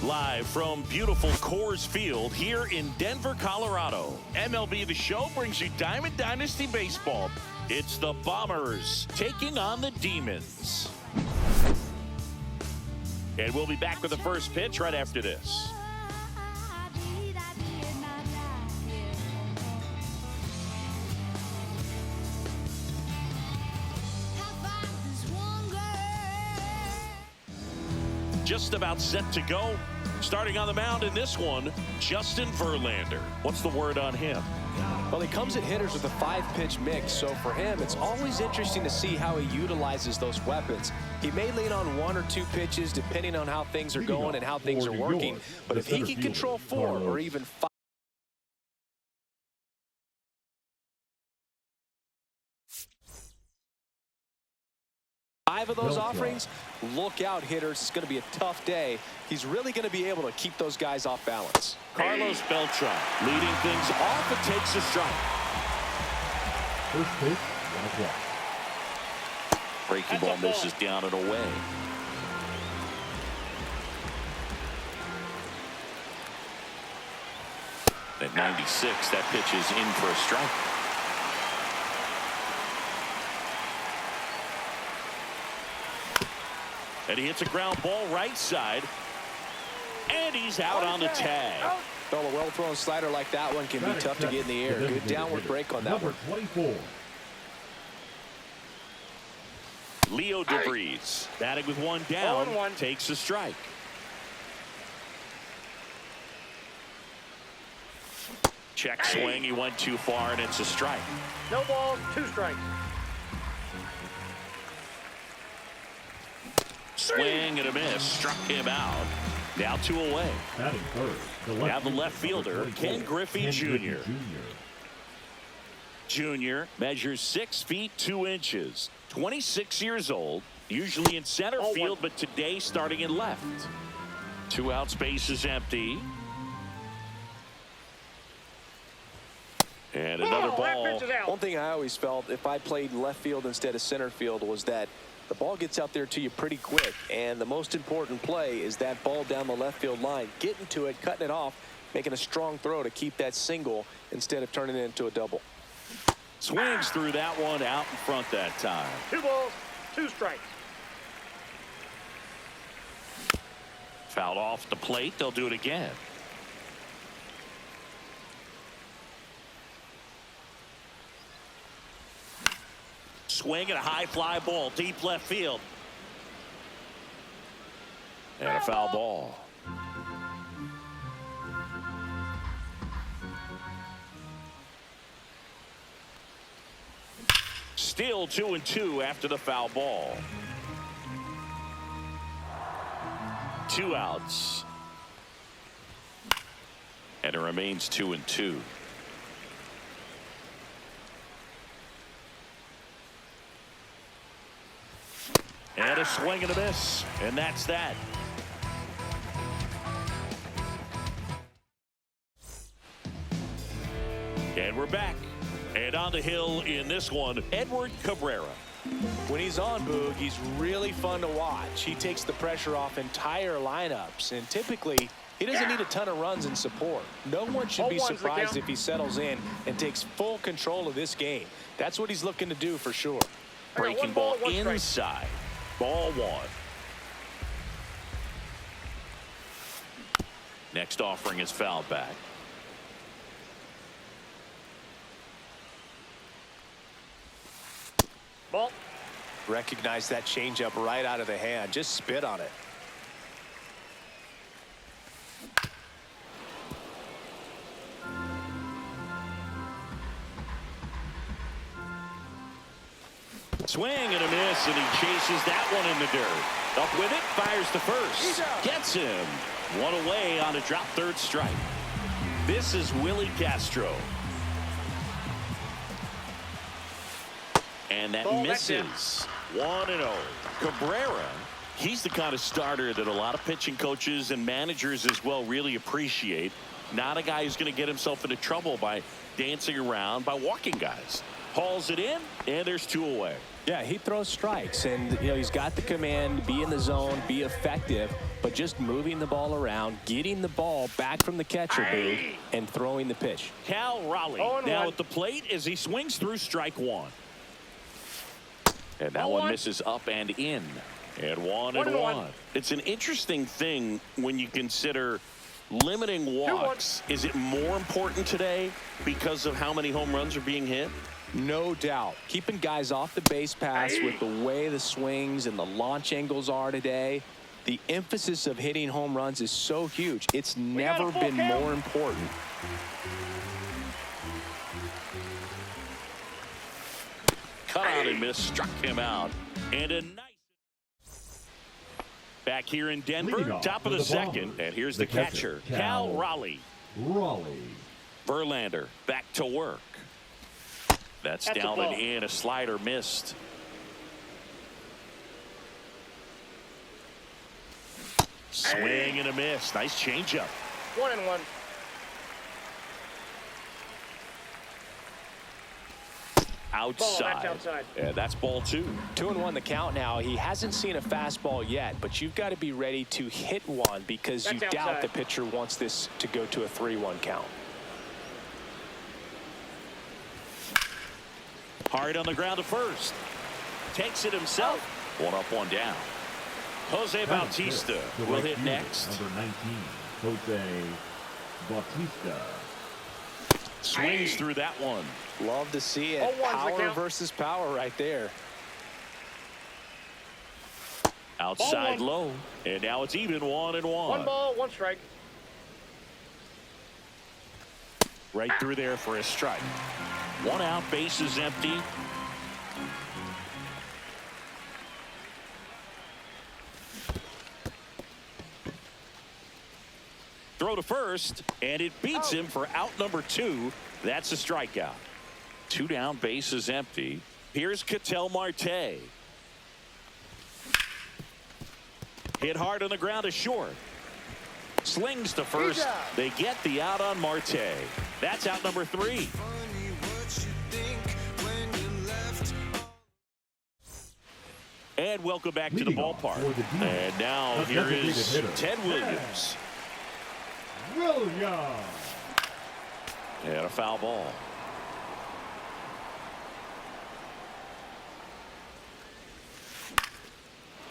Live from beautiful Coors Field here in Denver, Colorado. MLB The Show brings you Diamond Dynasty Baseball. It's the Bombers taking on the Demons. And we'll be back with the first pitch right after this. Just about set to go. Starting on the mound in this one, Justin Verlander. What's the word on him? Well, he comes at hitters with a 5-pitch mix, so for him, it's always interesting to see how he utilizes those weapons. He may lean on 1 or 2 pitches depending on how things are going and how things are working, but if he can control 4 or even 5 of those offerings, look out, hitters. It's going to be a tough day. He's really going to be able to keep those guys off balance. Carlos Beltran leading things off and takes a strike. First pitch, 1 o'clock. Breaking ball misses down and away. At 96, that pitch is in for a strike. And he hits a ground ball right side. And he's out on the tag. Well, a well-thrown slider like that one can be tough to get in the air. Good downward break on that one. 24. Leo DeVries batting with 1 down, takes a strike. Check swing, he went too far, and it's a strike. No balls, 2 strikes. Swing and a miss, struck him out. Now 2 away. Batting first, Now the left fielder, Ken Griffey Jr. Jr. measures 6 feet 2 inches, 26 years old, usually in center field, but today starting in left. 2 outs, base is empty. And another ball. One thing I always felt if I played left field instead of center field was that the ball gets out there to you pretty quick, and the most important play is that ball down the left field line, getting to it, cutting it off, making a strong throw to keep that single instead of turning it into a double. Swings through that one, out in front that time. 2 balls, 2 strikes. Fouled off the plate, they'll do it again. Swing and a high fly ball, deep left field. And a foul ball. Still 2-2 after the foul ball. 2 outs. And it remains 2-2. And a swing and a miss, and that's that. And we're back. And on the hill in this one, Edward Cabrera. When he's on, Boog, he's really fun to watch. He takes the pressure off entire lineups, and typically he doesn't need a ton of runs in support. No one should be surprised if he settles in and takes full control of this game. That's what he's looking to do for sure. Breaking ball inside. Ball 1. Next offering is fouled back. Ball. Recognize that changeup right out of the hand. Just spit on it. Swing and a miss, and he chases that one in the dirt. Up with it, fires to first. Gets him. 1 away on a drop third strike. This is Willie Castro. And that misses. 1-0. Cabrera, he's the kind of starter that a lot of pitching coaches and managers as well really appreciate. Not a guy who's going to get himself into trouble by dancing around, by walking guys. Hauls it in, and there's 2 away. Yeah, he throws strikes, and he's got the command to be in the zone, be effective, but just moving the ball around, getting the ball back from the catcher, Boog, and throwing the pitch. Cal Raleigh now at the plate as he swings through strike 1. And that one misses up and in. And 1-1. It's an interesting thing when you consider limiting walks. Is it more important today because of how many home runs are being hit? No doubt. Keeping guys off the base pass with the way the swings and the launch angles are today, the emphasis of hitting home runs is so huge. It's never been more important. Cut out and miss, struck him out. And a nice back here in Denver, top of the second. And here's the catcher, Cal Raleigh. Verlander back to work. That's down and in. A slider missed. Swing and a miss. Nice changeup. 1-1. Outside. That's outside. And that's ball 2. 2-1 the count now. He hasn't seen a fastball yet, but you've got to be ready to hit one because you doubt the pitcher wants this to go to a 3-1 count. Hard on the ground to first. Takes it himself. 1 up, 1 down. Jose Bautista will hit next. Number 19, Jose Bautista. Swings through that one. Love to see it. Power versus power right there. Outside low. And now it's even 1-1. 1 ball, 1 strike. Right through there for a strike. 1 out, base is empty. Throw to first, and it beats him for out number 2. That's a strikeout. 2 down, base is empty. Here's Ketel Marte. Hit hard on the ground to short. Slings to first. They get the out on Marte. That's out number 3. And welcome back to the ballpark. And now here is Ted Williams. And a foul ball.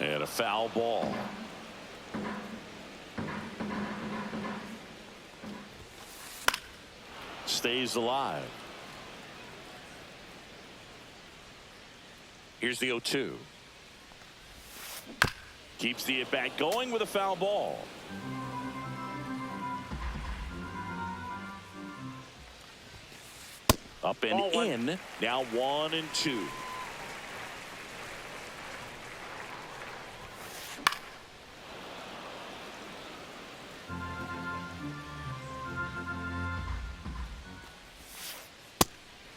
And a foul ball. Stays alive. Here's the 0-2. Keeps the at-bat going with a foul ball. Up and in. Now 1-2.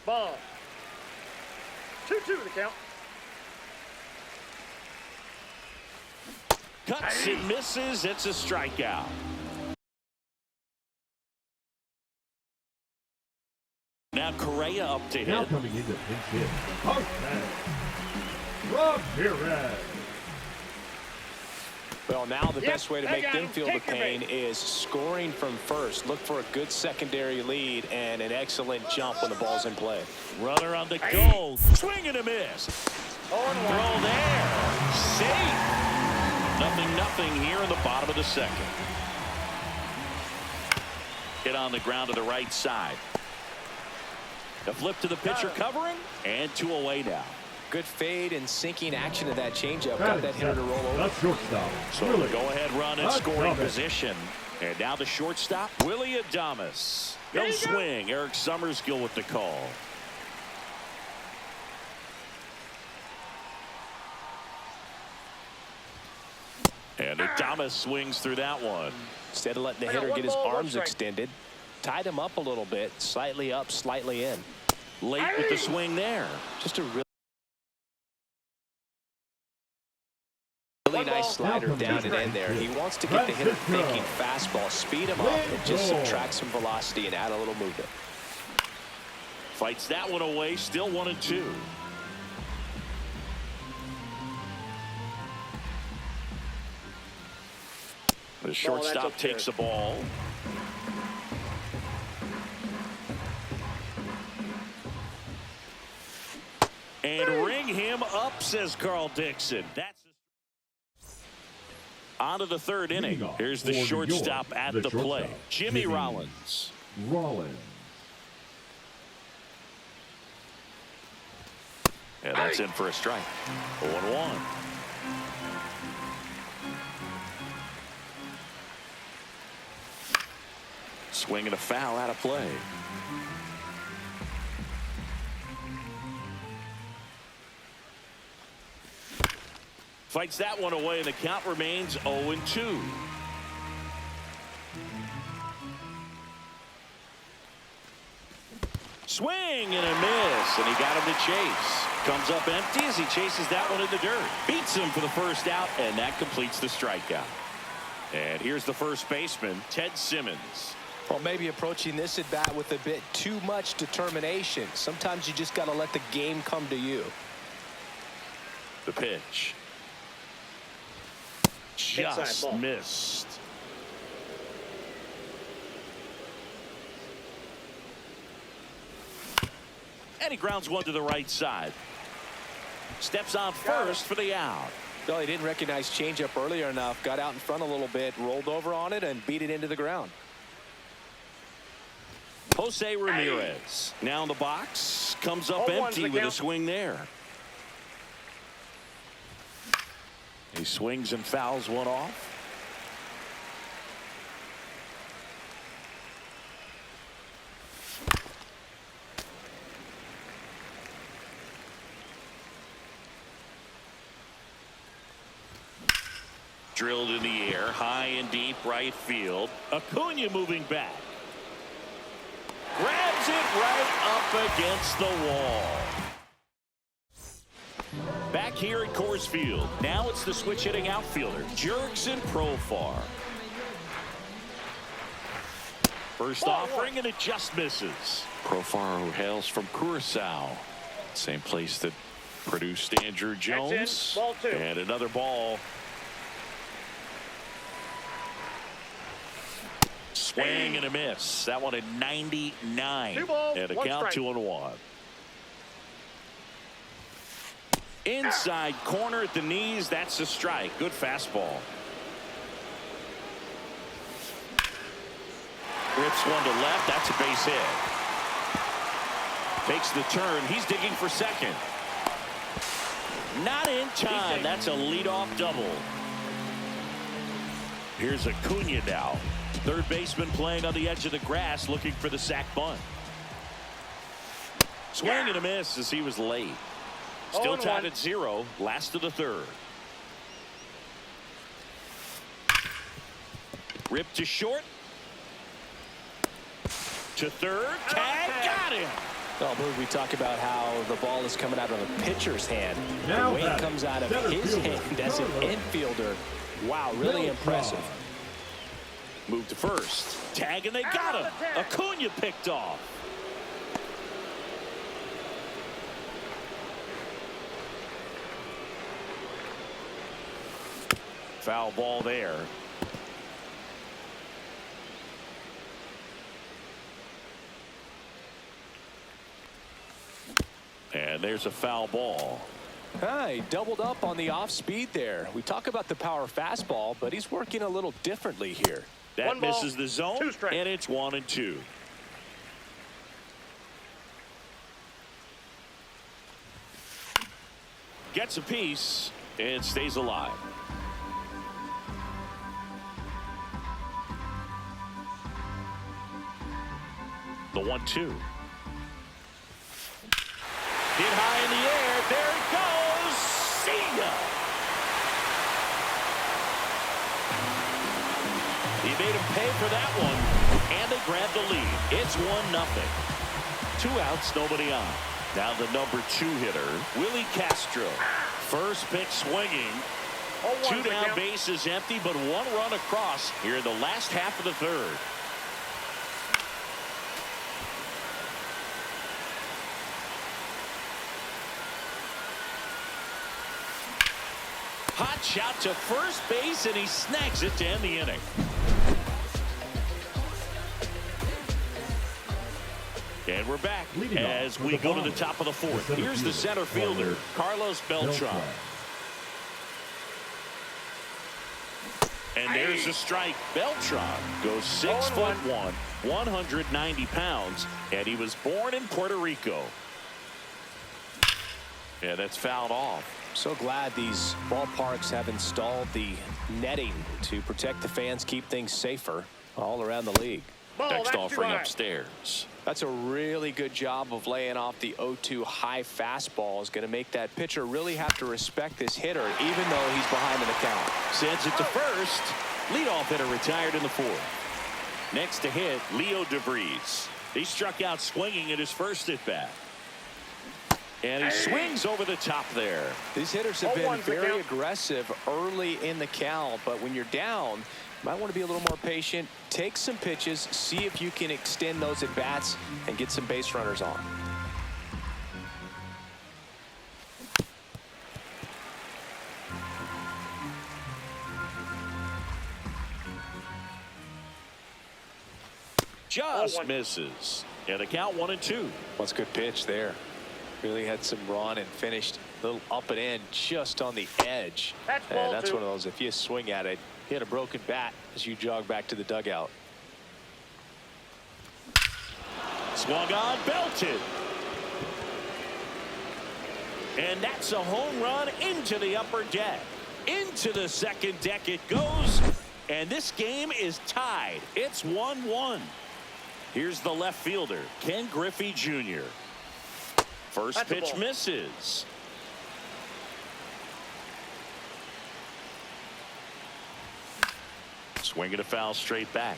Ball. 2-2 the count. Cuts and misses. It's a strikeout. Now Correa up to Now hit. coming into pinch hit, Ramirez. Well, now the best way to make them feel the pain is scoring from first. Look for a good secondary lead and an excellent jump when the ball's in play. Runner on the go. Swing and a miss. Throw there. Safe. 0-0 here in the bottom of the second. Hit on the ground to the right side. The flip to the pitcher covering, and 2 away now. Good fade and sinking action of that changeup. Got that hitter to roll over. That's shortstop. So the go-ahead run in scoring position. And now the shortstop, Willie Adames. No swing. Eric Summerskill with the call. And Adames swings through that one. Instead of letting the hitter get his arms extended, tied him up a little bit, slightly up, slightly in. Late with the swing there. Just a really nice slider down and in there. He wants to get the hitter thinking fastball, speed him up, and just subtract some velocity and add a little movement. Fights that one away. Still 1-2. The shortstop takes the ball. And ring him up, says Carl Dixon. That's on to the third inning. Here's the shortstop at the plate. Jimmy Rollins. And that's in for a strike. 0-1. Swing and a foul out of play. Fights that one away, and the count remains 0-2. Swing and a miss, and he got him to chase. Comes up empty as he chases that one in the dirt. Beats him for the first out, and that completes the strikeout. And here's the first baseman, Ted Simmons. Well, maybe approaching this at bat with a bit too much determination. Sometimes you just got to let the game come to you. The pitch. Just missed. And he grounds one to the right side. Steps on first for the out. Well, he didn't recognize changeup earlier enough. Got out in front a little bit, rolled over on it, and beat it into the ground. Jose Ramirez now in the box. Comes up empty with a swing there. He swings and fouls one off. Drilled in the air, high and deep right field. Acuna moving back. Grabs it right up against the wall. Back here at Coors Field. Now it's the switch hitting outfielder, Jurickson Profar. First offering, and it just misses. Profar, who hails from Curacao. Same place that produced Andrew Jones. Ball two. And another ball. Swing and a miss. That one at 99. 2 balls, and a 1 count strike. 2-1. Inside corner at the knees. That's a strike. Good fastball. Rips one to left. That's a base hit. Takes the turn. He's digging for second. Not in time. That's a leadoff double. Here's Acuna now. Third baseman playing on the edge of the grass, looking for the sac bunt. Swing and a miss as he was late. Still tied at 0. Last of the third. Ripped to short. To third. Tag. Got him. Well, we talk about how the ball is coming out of a pitcher's hand. Now the way it comes out of his hand as an infielder. Wow, really impressive. Move to first. Tag, and they got him. Acuna picked off. Foul ball there. And there's a foul ball. He doubled up on the off speed there. We talk about the power fastball, but he's working a little differently here. That misses the zone, and it's 1-2. Gets a piece and stays alive. The 1-2. Hit high in the air. There it goes. See ya. He made him pay for that one, and they grab the lead. It's 1-0. 2 outs, nobody on. Now the number 2 hitter, Willie Castro. First pitch swinging. 2 down, bases empty, but 1 run across here in the last half of the third. Hot shot to first base, and he snags it to end the inning. And we're back as we go to the top of the fourth. Here's the center fielder, Carlos Beltran. And there's a strike. Beltran goes 6'1", 190 pounds, and he was born in Puerto Rico. And that's fouled off. So glad these ballparks have installed the netting to protect the fans, keep things safer all around the league. Next offering upstairs. That's a really good job of laying off the 0-2 high fastball. Is going to make that pitcher really have to respect this hitter, even though he's behind in the count. Sends it to first. Leadoff hitter retired in the fourth. Next to hit, Leo DeVries. He struck out swinging at his first at bat. And he swings over the top there. These hitters have been very aggressive early in the count, but when you're down, you might want to be a little more patient. Take some pitches, see if you can extend those at bats and get some base runners on. Just misses. And the count 1-2. What's a good pitch there? Really had some run and finished a little up and in just on the edge. And that's one of those, if you swing at it, you hit a broken bat as you jog back to the dugout. Swung on, belted. And that's a home run into the upper deck. Into the second deck it goes. And this game is tied. It's 1-1. Here's the left fielder, Ken Griffey Jr. First pitch misses. Swinging a foul straight back.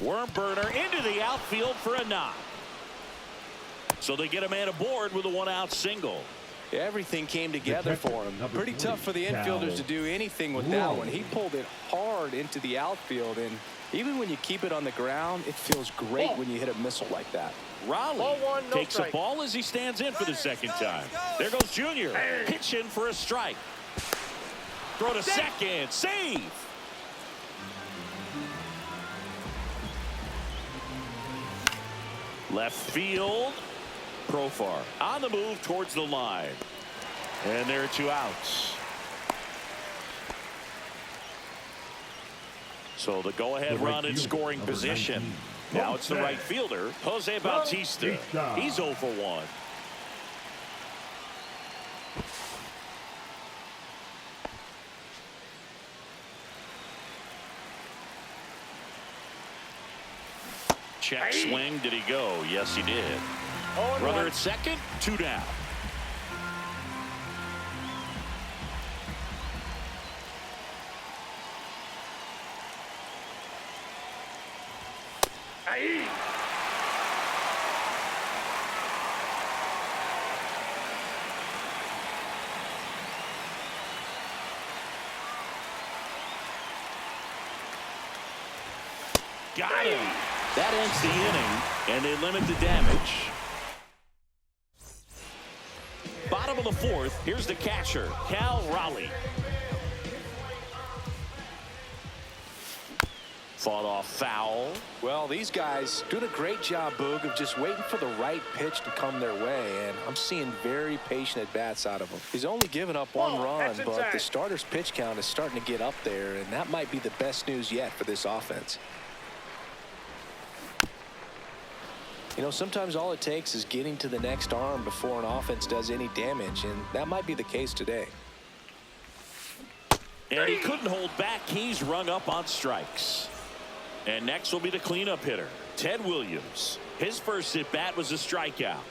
Worm burner into the outfield for a knock. So they get a man aboard with a one-out single. Everything came together for him. Pretty tough for the infielders to do anything with that one. He pulled it hard into the outfield, and even when you keep it on the ground, it feels great when you hit a missile like that. Raleigh takes a ball as he stands in for the second time. There goes Junior. Pitching for a strike. Throw to second. Save. Left field. Profar on the move towards the line. And there are 2 outs. So the go-ahead run in scoring position. Now it's the right fielder, Jose Bautista. He's 0 for 1. Check swing. Did he go? Yes, he did. Runner at second, 2 down. Got him. That ends the inning, and they limit the damage. Bottom of the fourth, here's the catcher, Cal Raleigh. Fought off foul. Well, these guys doing a great job, Boog, of just waiting for the right pitch to come their way, and I'm seeing very patient at-bats out of him. He's only given up 1 run, but the starter's pitch count is starting to get up there, and that might be the best news yet for this offense. You know, sometimes all it takes is getting to the next arm before an offense does any damage, and that might be the case today. And he couldn't hold back. He's rung up on strikes. And next will be the cleanup hitter, Ted Williams. His first at bat was a strikeout.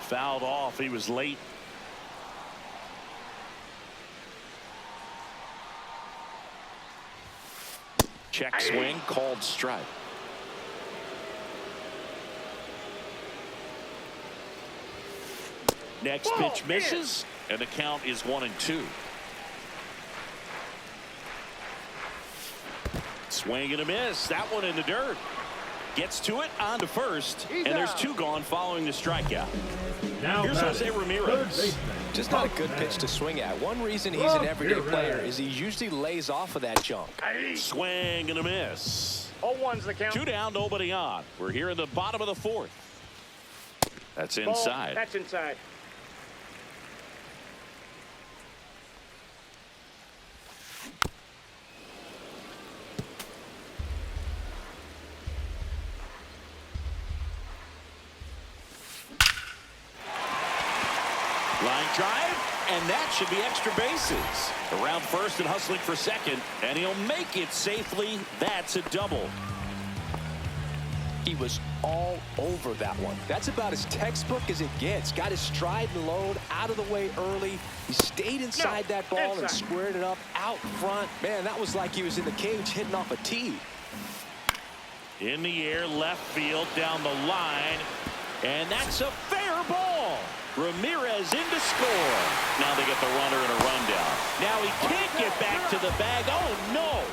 Fouled off. He was late. Check swing, called strike. Next pitch misses, and the count is 1-2. Swing and a miss. That one in the dirt. Gets to it on to first, and there's 2 gone following the strikeout. Now Here's Jose third Ramirez. baseman, Just not a good pitch to swing at. One reason he's an everyday player is he usually lays off of that junk. Swing and a miss. 0-1's the count. 2 down, nobody on. We're here in the bottom of the 4th. That's inside. That's inside. Line drive, and that should be extra bases. Around first and hustling for second, and he'll make it safely. That's a double. He was all over that one. That's about as textbook as it gets. Got his stride and load out of the way early. He stayed inside that ball and squared it up out front. Man, that was like he was in the cage hitting off a tee. In the air, left field, down the line, and that's a fair ball. Ramirez in to score. Now they get the runner and a rundown. Now he can't get back to the bag. Oh, no.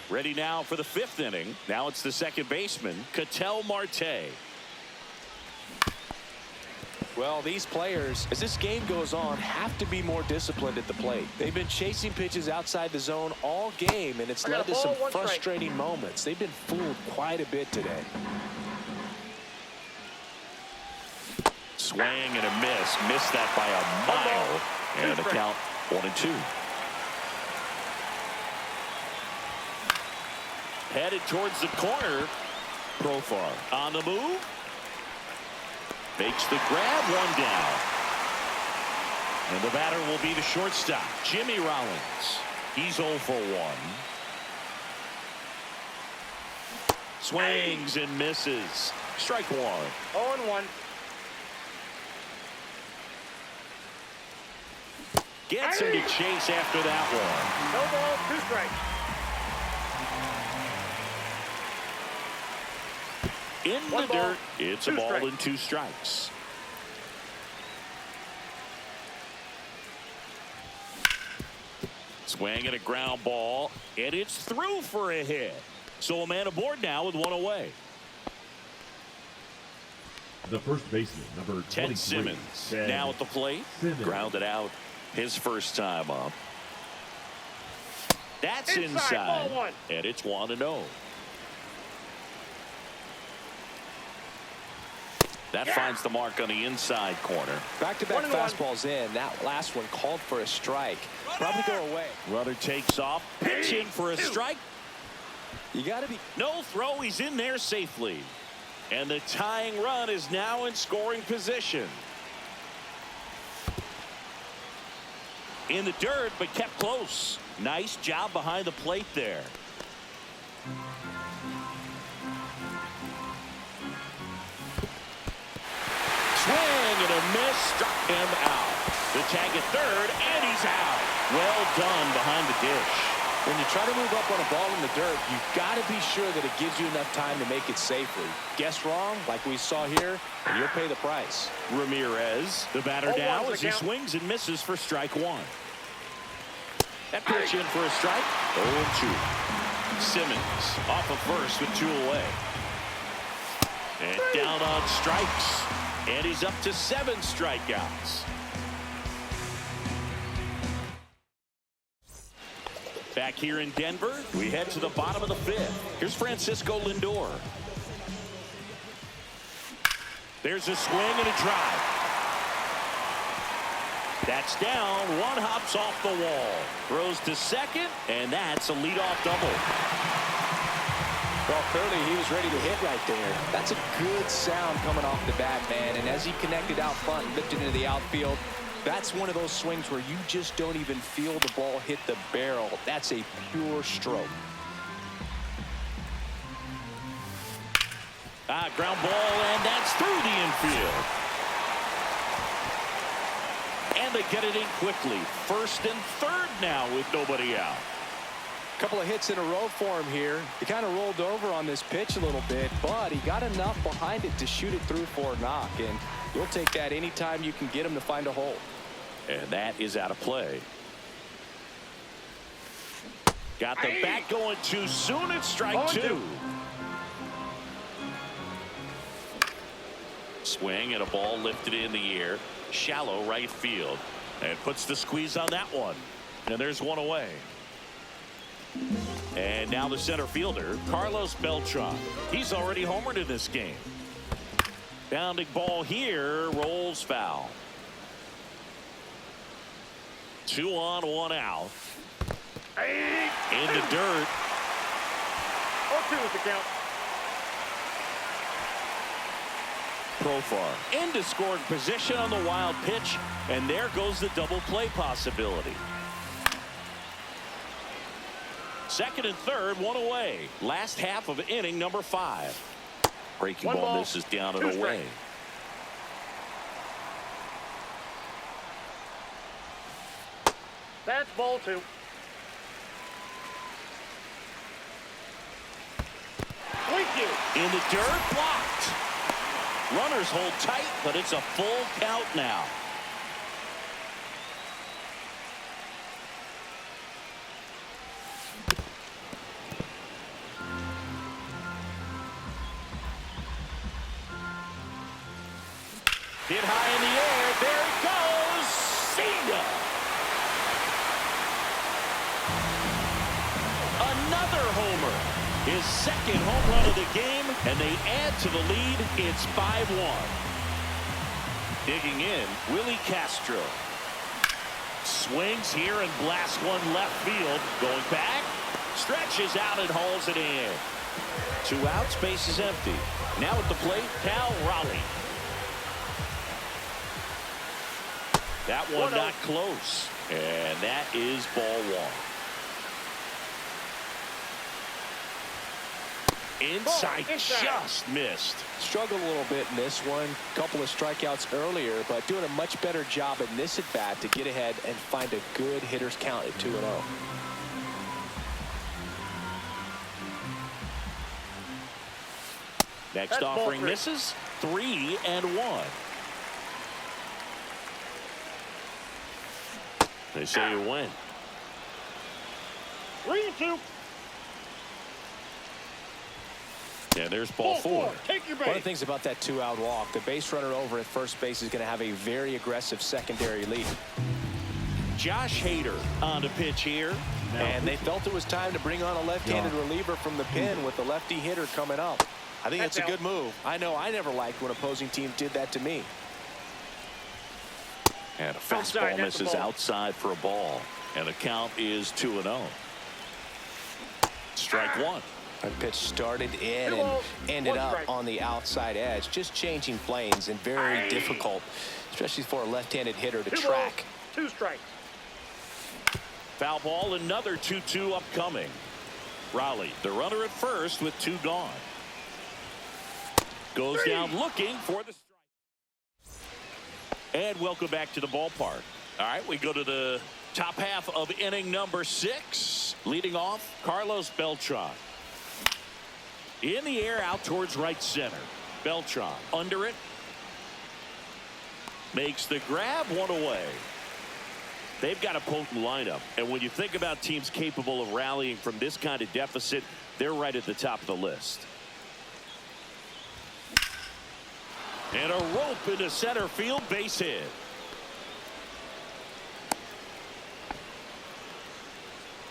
Ready now for the 5th inning. Now it's the second baseman, Ketel Marte. Well, these players, as this game goes on, have to be more disciplined at the plate. They've been chasing pitches outside the zone all game, and it's led to some frustrating moments. They've been fooled quite a bit today. Swing and a miss. Missed that by a mile. And the count 1-2. Headed towards the corner. Profar on the move. Makes the grab, 1 down. And the batter will be the shortstop, Jimmy Rollins. He's 0 for 1. Swings and misses. Strike 1. 0-1. Gets him to chase after that one. No ball, 2 strikes. In the dirt, it's a ball and 2 strikes. Swing and a ground ball, and it's through for a hit. So a man aboard now with 1 away. The first baseman, number 23, Ted Simmons now at the plate. Grounded out his first time up. That's inside, and it's 1-0. That finds the mark on the inside corner. Back-to-back fastballs in. That last one called for a strike. Probably go away. Runner takes off. Pitch in for a strike. You got to be. No throw. He's in there safely. And the tying run is now in scoring position. In the dirt, but kept close. Nice job behind the plate there. Swing and a miss, struck him out. The tag at third, and he's out. Well done behind the dish. When you try to move up on a ball in the dirt, you've got to be sure that it gives you enough time to make it safely. Guess wrong, like we saw here, and you'll pay the price. Ramirez, the batter now as he swings and misses for strike 1. That pitch in for a strike. 0-2. Simmons off of first with 2 away. And down on strikes. And he's up to 7 strikeouts. Back here in Denver, we head to the bottom of the 5th. Here's Francisco Lindor. There's a swing and a drive. That's down. 1 hops off the wall. Throws to second, and that's a leadoff double. Well, clearly he was ready to hit right there. That's a good sound coming off the bat, man. And as he connected out front and lifted into the outfield, that's one of those swings where you just don't even feel the ball hit the barrel. That's a pure stroke. Ground ball, and that's through the infield. And they get it in quickly. First and third now with nobody out. Couple of hits in a row for him here. He kind of rolled over on this pitch a little bit, but he got enough behind it to shoot it through for a knock. And you'll take that anytime you can get him to find a hole. And that is out of play. Got the bat going too soon. It's strike 2. Swing and a ball lifted in the air. Shallow right field. And puts the squeeze on that one. And there's one away. And now the center fielder, Carlos Beltran. He's already homered in this game. Bounding ball here, rolls foul. 2 on, 1 out. In the dirt. 0-2 is the count. Profar into scoring position on the wild pitch, and there goes the double play possibility. Second and third, 1 away. Last half of inning number 5. Breaking ball misses down and away. That's ball 2. In the dirt, blocked. Runners hold tight, but it's a full count now. Hit high in the air. There it goes. See ya. Another homer. His second home run of the game, and they add to the lead. It's 5-1. Digging in, Willie Castro. Swings here and blasts one left field. Going back, stretches out and hauls it in. 2 outs, base is empty. Now at the plate, Cal Raleigh. That one not close, and that is ball 1. Inside, just missed. Struggled a little bit in this one. Couple of strikeouts earlier, but doing a much better job in this at bat to get ahead and find a good hitter's count at 2-0. Next offering misses. 3-1. They say you win. 3-2. Yeah, there's ball 4. Take your base. One of the things about that 2-out walk, the base runner over at first base is going to have a very aggressive secondary lead. Josh Hader on the pitch here. And they felt it was time to bring on a left-handed reliever from the pen with the lefty hitter coming up. I think that's a good move. I know I never liked when opposing teams did that to me. And a fastball misses outside for a ball. And the count is 2-0. Strike 1. That pitch started in and ended up on the outside edge. Just changing planes and very difficult, especially for a left-handed hitter to track. 2 strikes. Foul ball, another 2-2 upcoming. Raleigh, the runner at first with 2 gone. Goes down looking for the strike. And welcome back to the ballpark. All right, we go to the top half of inning number 6. Leading off, Carlos Beltran. In the air out towards right center. Beltran under it. Makes the grab, 1 away. They've got a potent lineup. And when you think about teams capable of rallying from this kind of deficit, they're right at the top of the list. And a rope into center field, base hit.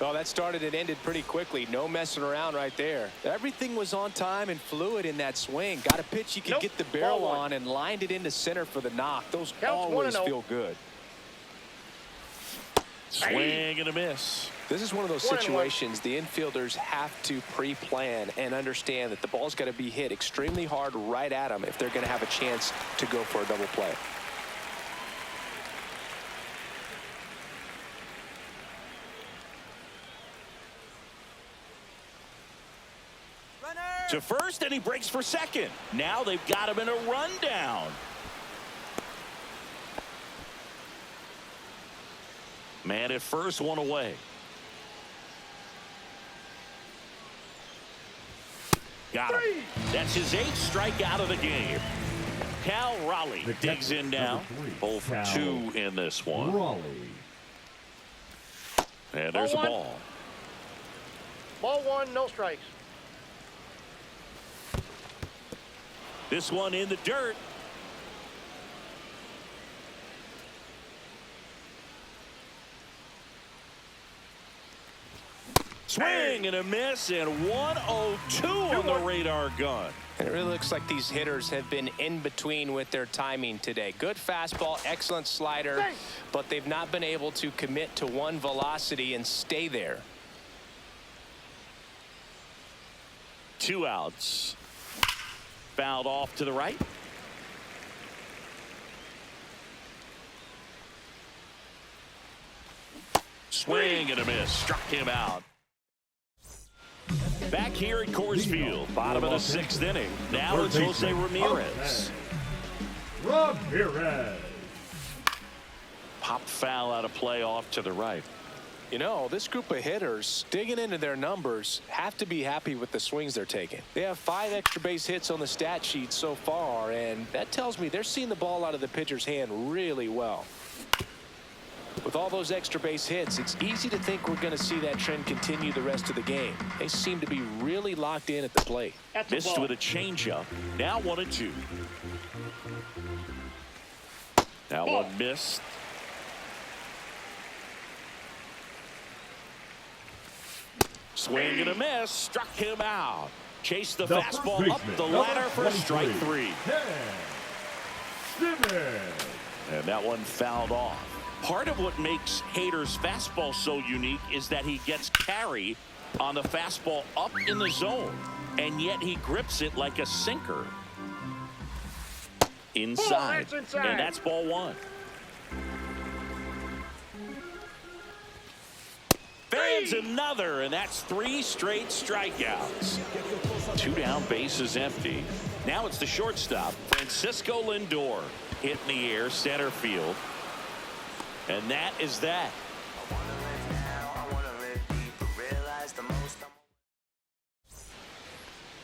Oh, that started and ended pretty quickly. No messing around right there. Everything was on time and fluid in that swing. Got a pitch you could get the barrel on and lined it into center for the knock. Those always feel good. Swing and a miss. This is one of those situations the infielders have to pre-plan and understand that the ball's got to be hit extremely hard right at them if they're going to have a chance to go for a double play. To first, and he breaks for second. Now they've got him in a rundown. Man at first, 1 away. Got him. That's his 8th strikeout of the game. Cal Raleigh digs in now. 0 for 2 in this one. Raleigh. And there's a ball. Ball 1, no strikes. This one in the dirt. Swing and a miss, and 102 on the radar gun. And it really looks like these hitters have been in between with their timing today. Good fastball, excellent slider, but they've not been able to commit to one velocity and stay there. 2 outs. Fouled off to the right. Swing and a miss. Struck him out. Back here at Coors Field, bottom of the 6th inning. Now it's Jose Ramirez. Pop foul out of play off to the right. You know, this group of hitters, digging into their numbers, have to be happy with the swings they're taking. They have 5 extra base hits on the stat sheet so far, and that tells me they're seeing the ball out of the pitcher's hand really well. With all those extra base hits, it's easy to think we're going to see that trend continue the rest of the game. They seem to be really locked in at the plate. Missed with a changeup. Now 1-2. That one missed. Swing and a miss. Struck him out. Chased the fastball up the ladder for strike 3. And that one fouled off. Part of what makes Hader's fastball so unique is that he gets carry on the fastball up in the zone, and yet he grips it like a sinker. Inside. And that's ball 1. Fans another, and that's 3 straight strikeouts. 2 down, bases empty. Now it's the shortstop, Francisco Lindor. Hit in the air, center field. And that is that.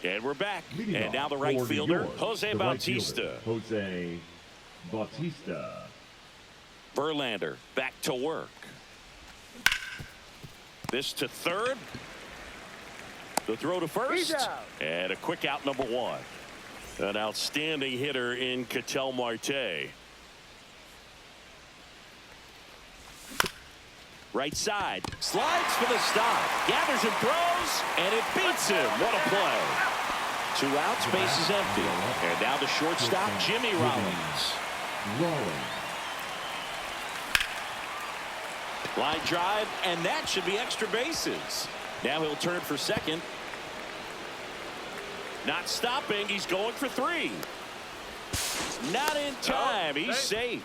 And we're back. And now the right fielder, Jose Bautista. Jose Bautista. Verlander back to work. This to third. The throw to first. And a quick out, number 1. An outstanding hitter in Ketel Marte. Right side. Slides for the stop. Gathers and throws. And it beats him. What a play. 2 outs, bases empty. And now the shortstop, Jimmy Rollins. Line drive, and that should be extra bases. Now he'll turn for second. Not stopping. He's going for 3. Not in time. He's safe.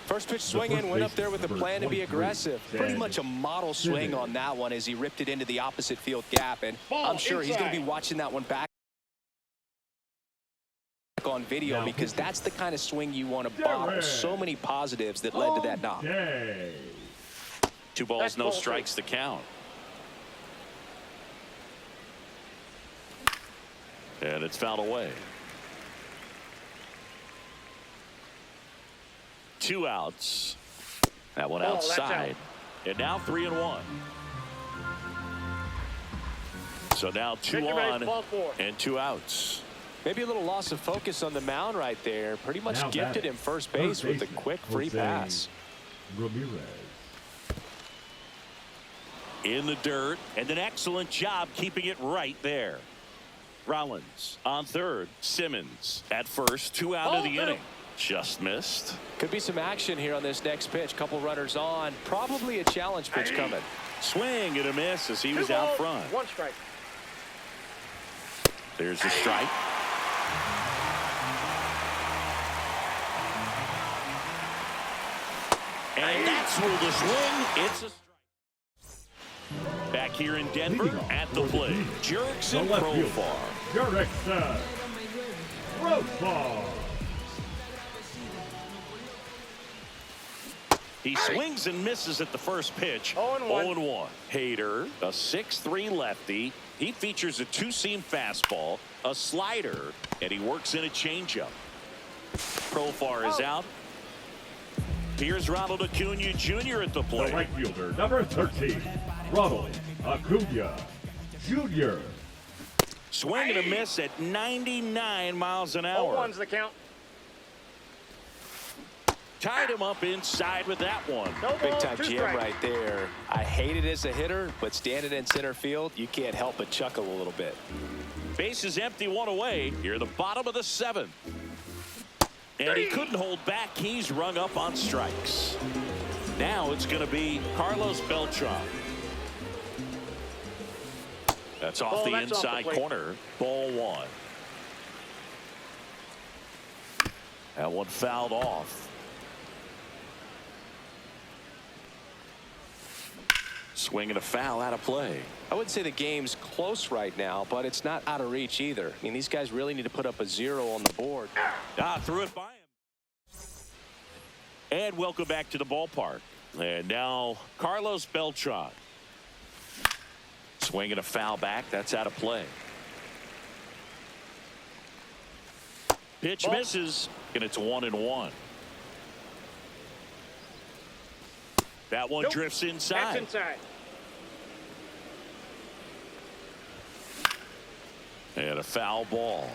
First pitch swing in, went up there with the plan to be aggressive. Pretty much a model swing on that one as he ripped it into the opposite field gap. And I'm sure he's going to be watching that one back on video because that's the kind of swing you want to bottle. So many positives that led to that knock. 2 balls, no strikes to count. And it's fouled away. 2 outs. That one outside. And now 3-1. So now 2 on and 2 outs. Maybe a little loss of focus on the mound right there. Pretty much Now gifted him first base with a quick free pass. Ramirez. In the dirt, and an excellent job keeping it right there. Rollins on third. Simmons at first. 2 out of the inning. Just missed. Could be some action here on this next pitch. Couple runners on. Probably a challenge pitch coming. Swing and a miss as he was out front. 1 strike. There's the strike. And that's ruled a swing. It's a strike. Back here in Denver at the plate. Jurickson Profar. Jurickson Profar. He swings and misses at the first pitch. 0-1. Hader, a 6'3" lefty. He features a 2-seam fastball, a slider, and he works in a changeup. Profar is out. Here's Ronald Acuna Jr. at the plate. The right fielder, number 13, Ronald Acuna Jr. Swing and a miss at 99 miles an hour. 0-1's the count. Tied him up inside with that one. No Big ball, time 2 GM strikes. right there. I hate it as a hitter, but standing in center field, you can't help but chuckle a little bit. Base is empty, 1 away. Here the bottom of the 7th. And he couldn't hold back. He's rung up on strikes. Now it's going to be Carlos Beltran. That's off the inside corner. Ball 1. That one fouled off. Swing and a foul out of play. I wouldn't say the game's close right now, but it's not out of reach either. I mean, these guys really need to put up a 0 on the board. Threw it by him. And welcome back to the ballpark. And now Carlos Beltran. Swing and a foul back. That's out of play. Pitch misses, and it's 1-1. That one drifts inside. That's inside. And a foul ball.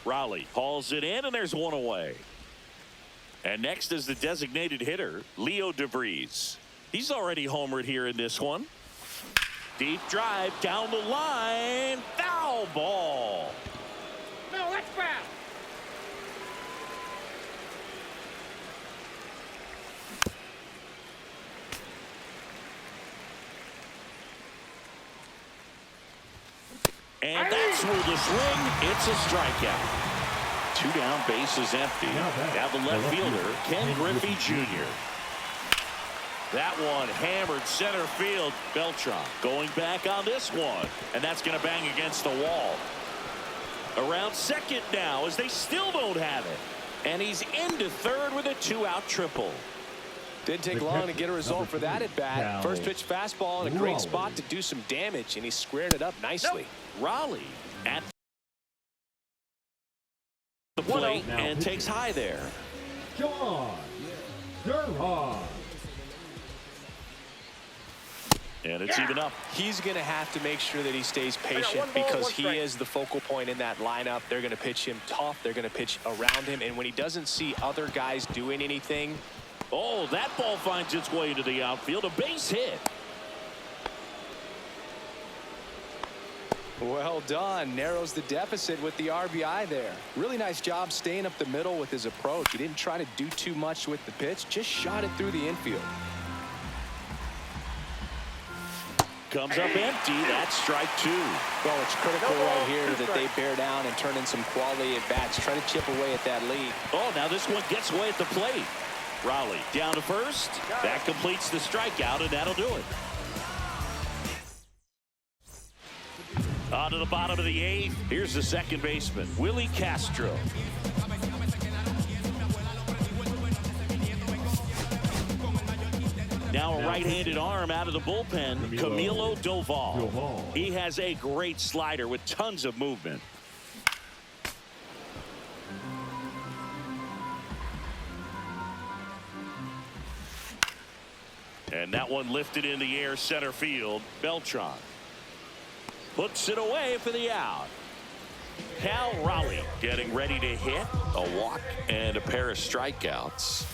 Raleigh hauls it in, and there's 1 away. And next is the designated hitter, Leo DeVries. He's already homered here in this one. Deep drive down the line. Foul ball. No, that's foul. And that's through the swing. It's a strikeout. 2 down, base is empty. Now the left fielder, Ken Griffey Jr. That one hammered center field. Beltran going back on this one. And that's going to bang against the wall. Around second now as they still don't have it. And he's into third with a 2-out triple. Didn't take long to get a result for that at bat. First pitch fastball in a great spot to do some damage, and he squared it up nicely. Raleigh at the plate and takes high there. John Durham. And it's even up. He's going to have to make sure that he stays patient because he is the focal point in that lineup. They're going to pitch him tough. They're going to pitch around him. And when he doesn't see other guys doing anything. Oh, that ball finds its way to the outfield. A base hit. Well done. Narrows the deficit with the RBI there. Really nice job staying up the middle with his approach. He didn't try to do too much with the pitch. Just shot it through the infield. Comes up empty. That's strike 2. Well, it's critical right here that they bear down and turn in some quality at bats. Try to chip away at that lead. Oh, now this one gets away at the plate. Raleigh down to first. That completes the strikeout, and that'll do it. On to the bottom of the 8th. Here's the second baseman, Willie Castro. Now a right-handed arm out of the bullpen, Camilo Doval. He has a great slider with tons of movement. And that one lifted in the air center field. Beltran puts it away for the out. Cal Raleigh getting ready to hit a walk and a pair of strikeouts.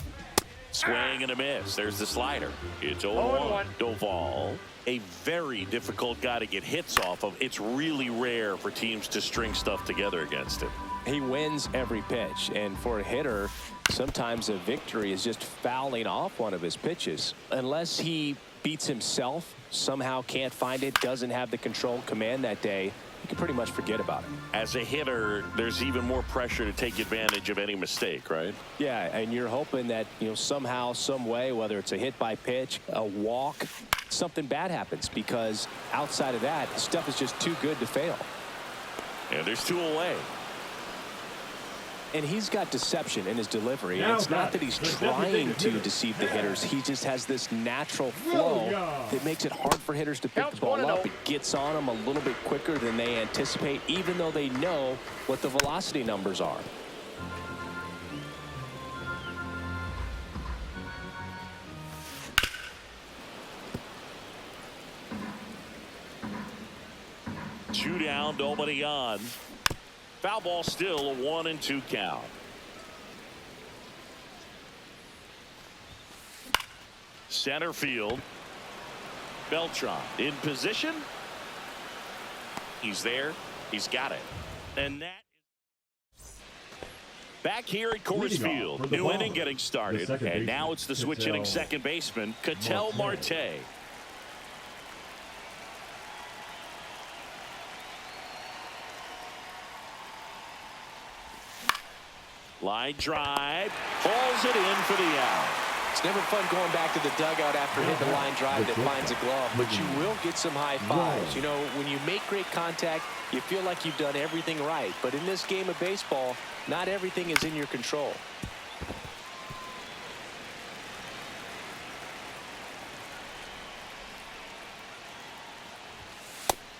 Swing and a miss. There's the slider. It's 0-1. Doval, a very difficult guy to get hits off of. It's really rare for teams to string stuff together against him. He wins every pitch, and for a hitter, sometimes a victory is just fouling off one of his pitches. Unless he beats himself, somehow can't find it, doesn't have the control command that day, you can pretty much forget about it. As a hitter, there's even more pressure to take advantage of any mistake, right? Yeah, and you're hoping that, somehow, some way, whether it's a hit by pitch, a walk, something bad happens, because outside of that, stuff is just too good to fail. And there's 2 away. And he's got deception in his delivery. And it's not that he's trying to deceive the hitters. He just has this natural flow that makes it hard for hitters to pick the ball up. It gets on them a little bit quicker than they anticipate, even though they know what the velocity numbers are. Two down, nobody on. Foul ball, still a 1-2 count. Center field. Beltran in position. He's there. He's got it. And that back here at Coors Field. New inning getting started. And now it's the switch hitting second baseman, Ketel Marte. Line drive. Hauls it in for the out. It's never fun going back to the dugout after hitting the line drive that finds a glove, but you will get some high fives. You know, when you make great contact, you feel like you've done everything right. But in this game of baseball, not everything is in your control.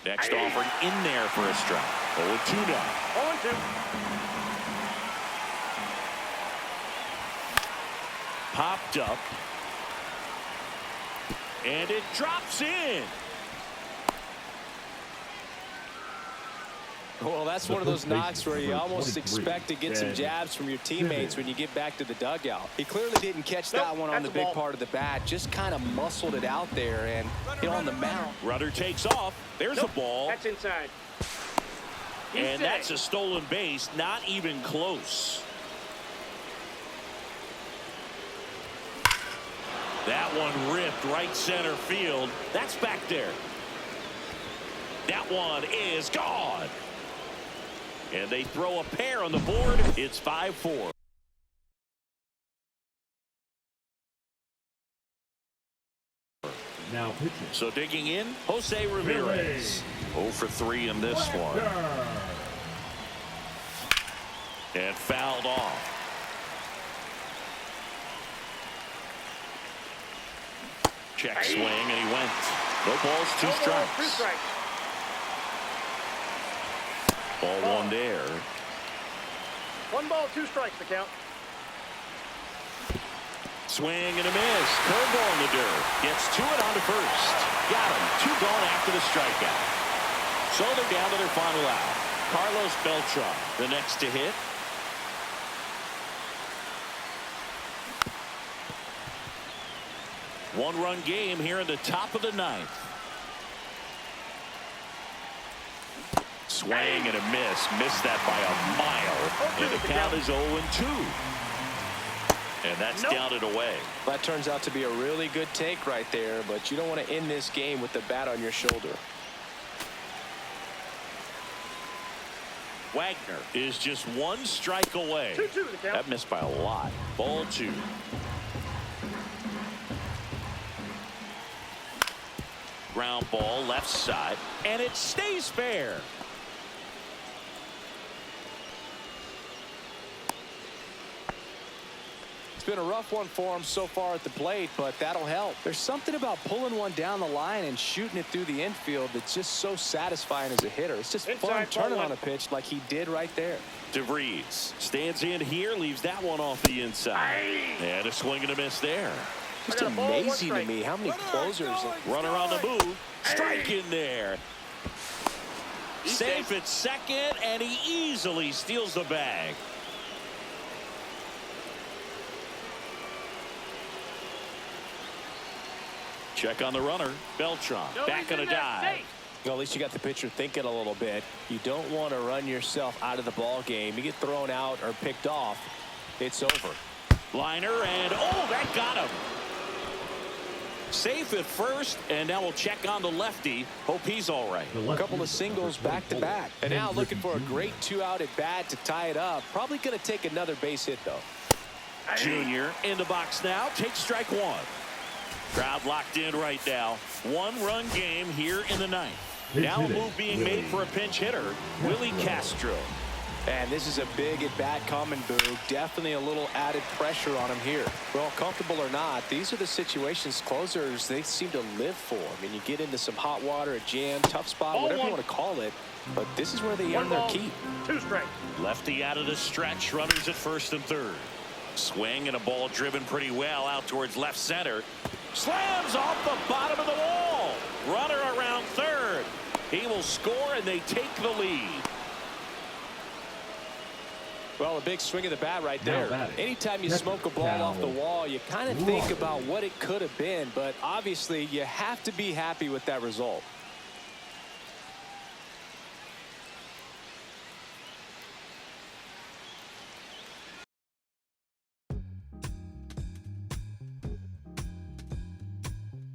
Next offering in there for a strike. 0-2 now. 0-2. Popped up. And it drops in. Well, that's one of those knocks where you almost expect to get some jabs from your teammates when you get back to the dugout. He clearly didn't catch that one on the big part of the bat. Just kind of muscled it out there, and on the mound. Runner takes off. There's a ball. That's inside. And that's a stolen base. Not even close. That one ripped right center field. That's back there. That one is gone. And they throw a pair on the board. It's 5-4. Now pitching. So digging in, Jose Ramirez. 0 for 3 in this one. And fouled off. Check swing, and he went. No balls, 2 strikes. 2 strikes. Ball 1 there. 1 ball, 2 strikes the count. Swing and a miss. Curveball in the dirt. Gets to it on to first. Got him. 2 gone after the strikeout. So they're down to their final out. Carlos Beltran, the next to hit. One-run game here in the top of the 9th. Swing and a miss. Missed that by a mile. And the count is 0-2. And that's down and away. That turns out to be a really good take right there, but you don't want to end this game with the bat on your shoulder. Wagner is just 1 strike away. 2-2 the count. That missed by a lot. Ball 2. Ground ball left side, and it stays fair. It's been a rough one for him so far at the plate, but that'll help. There's something about pulling one down the line and shooting it through the infield that's just so satisfying as a hitter. It's just fun turning on a pitch like he did right there. DeVries stands in here, leaves that one off the inside. And a swing and a miss there. Just amazing to me how many closers. Runner on the move. Strike in there. Safe at second, and he easily steals the bag. Check on the runner. Beltran back on a dive. Well, at least you got the pitcher thinking a little bit. You don't want to run yourself out of the ball game. You get thrown out or picked off, it's over. Liner, and oh, that got him. Safe at first, and now we'll check on the lefty. Hope he's all right. A couple of singles back-to-back. And now looking for a great 2-out at bat to tie it up. Probably going to take another base hit, though. Junior in the box now. Takes strike 1. Crowd locked in right now. 1-run game here in the 9th. Now a move being made for a pinch hitter, Willie Castro. And this is a big at-bat coming, Boog. Definitely a little added pressure on him here. Well, comfortable or not, these are the situations closers they seem to live for. I mean, you get into some hot water, a jam, tough spot, whatever you want to call it. But this is where they earn their keep. 2 strikes. Lefty out of the stretch. Runners at first and third. Swing and a ball driven pretty well out towards left center. Slams off the bottom of the wall. Runner around third. He will score, and they take the lead. Well, a big swing of the bat right there. Anytime you smoke a ball off the wall, you kind of think about what it could have been, but obviously you have to be happy with that result.